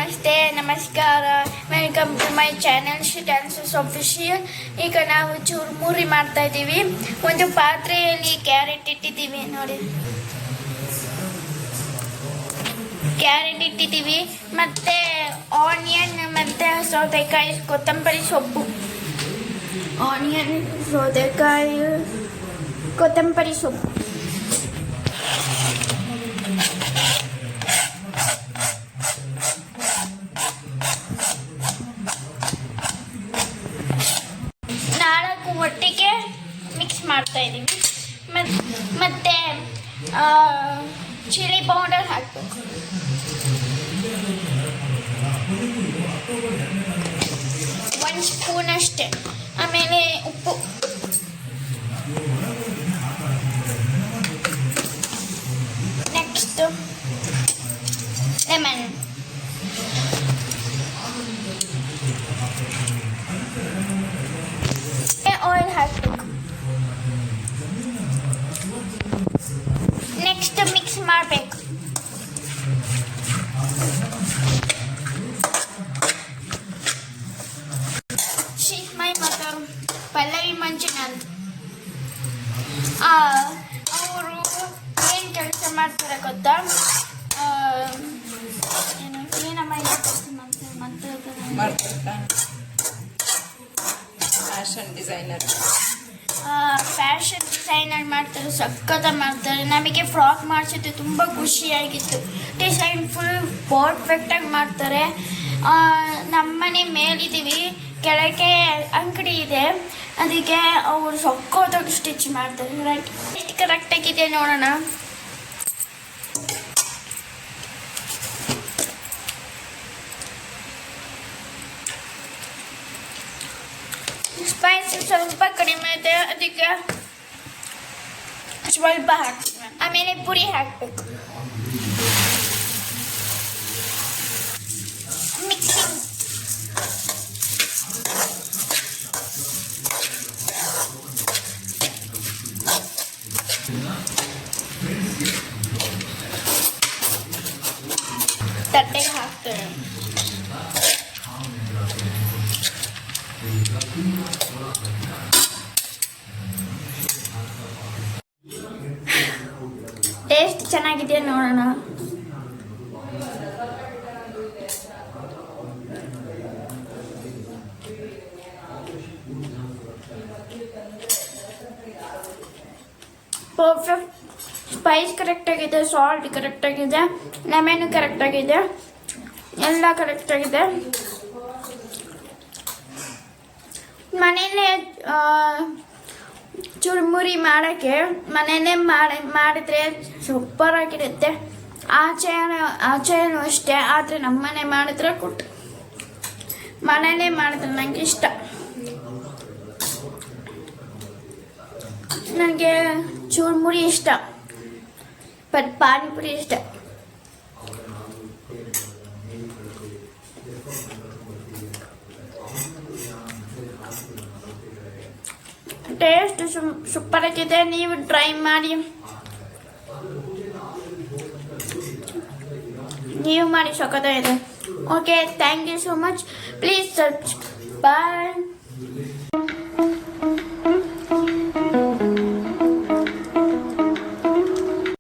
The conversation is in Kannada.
ನಮಸ್ತೆ ನಮಸ್ಕಾರ welcome to my channel Shri official. ಈಗ ನಾವು ಚುರುಮುರಿ ಮಾಡ್ತಾ ಇದ್ದೀವಿ. ಒಂದು ಪಾತ್ರೆಯಲ್ಲಿ ಕ್ಯಾರೆಟ್ ಇಟ್ಟಿದ್ದೀವಿ ನೋಡಿ, ಕ್ಯಾರೆಟ್ ಇಟ್ಟಿದ್ದೀವಿ, ಮತ್ತೆ ಆನಿಯನ್, ಮತ್ತೆ ಸೌತೆಕಾಯಿ, ಕೊತ್ತಂಬರಿ ಸೊಪ್ಪು, ಆನಿಯನ್, ಸೌತೆಕಾಯಿ, ಕೊತ್ತಂಬರಿ ಸೊಪ್ಪು, ಒಟ್ಟಿಗೆ ಮಿಕ್ಸ್ ಮಾಡ್ತಾ ಇದ್ದೀವಿ. ಮತ್ತೆ ಚಿಲ್ಲಿ ಪೌಡರ್ ಹಾಕಬೇಕು, 1 ಸ್ಪೂನ್ ಅಷ್ಟೇ. ಆಮೇಲೆ ಉಪ್ಪು, ನೆಕ್ಸ್ಟ್ ಲೆಮನ್, ಆಯಿಲ್ ಹಾಕಬೇಕು. ನೆಕ್ಸ್ಟ್ ಮಿಕ್ಸ್ ಮಾಡಬೇಕು. She's my mother Pallavi Manjunath, ಅವರು ಏನು ಕೆಲಸ ಮಾಡ್ತಾರೆ ಗೊತ್ತಾ? ಏನಮ್ಮ ಫ್ಯಾಷನ್ ಡಿಸೈನರ್ ಮಾಡ್ತಾರೆ, ಸಖತ್ತ ಮಾಡ್ತಾರೆ. ನಮಗೆ ಫ್ರಾಕ್ ಮಾಡಿಸಿದ್ದು ತುಂಬ ಖುಷಿಯಾಗಿತ್ತು. ಡಿಸೈನ್ ಫುಲ್ ಪರ್ಫೆಕ್ಟಾಗಿ ಮಾಡ್ತಾರೆ. ನಮ್ಮನೆ ಮೇಲಿದ್ದೀವಿ, ಕೆಳಗೆ ಅಂಗಡಿ ಇದೆ, ಅದಕ್ಕೆ ಅವರು ಸಖತ್ತಾಗಿ ಸ್ಟಿಚ್ ಮಾಡ್ತಾರೆ. ರೈಟ್, ಎಷ್ಟು ಕರೆಕ್ಟಾಗಿದೆ ನೋಡೋಣ. ಸ್ಪೈಸಿ ಸ್ವಲ್ಪ ಕಡಿಮೆ ಇದೆ, ಅದಕ್ಕೆ ಸ್ವಲ್ಪ ಹಾಕ್ತೀವಿ. ಆಮೇಲೆ ಪುರಿ ಹಾಕಬೇಕು. ಮಿಕ್ಸಿಂಗ್, ತಟ್ಟೆಗೆ ಹಾಕ್ತೇವೆ. ಟೇಸ್ಟ್ ಚೆನ್ನಾಗಿದೆ ನೋಡೋಣ. ಪರ್ಫೆಕ್ಟ್, ಸ್ಪೈಸ್ ಕರೆಕ್ಟಾಗಿದೆ, ಸಾಲ್ಟ್ ಕರೆಕ್ಟಾಗಿದೆ, ಲೆಮನ್ ಕರೆಕ್ಟಾಗಿದೆ, ಎಲ್ಲ ಕರೆಕ್ಟಾಗಿದೆ. ಮನೆಯಲ್ಲೇ ಚುರುಮುರಿ ಮಾಡೋಕ್ಕೆ ಮನೆಯಲ್ಲೇ ಮಾಡಿದ್ರೆ ಸೂಪರಾಗಿರುತ್ತೆ. ಆಚೆನೂ ಅಷ್ಟೇ, ಆದರೆ ನಮ್ಮನೆ ಮಾಡಿದ್ರೆ ಕೊಟ್ಟು ಮನೆಯಲ್ಲೇ ಮಾಡಿದ್ರೆ ನನಗೆ ಇಷ್ಟ. ನನಗೆ ಚುರುಮುರಿ ಇಷ್ಟ, ಬಟ್ ಪಾನಿಪುರಿ ಇಷ್ಟ. ಟೇಸ್ಟ್ ಸೂಪರ್ ಆಗಿದೆ, ನೀವು ಟ್ರೈ ಮಾಡಿ. ಸಖತ್ತಾಗಿದೆ. Okay, thank you so much. Please subscribe. Bye.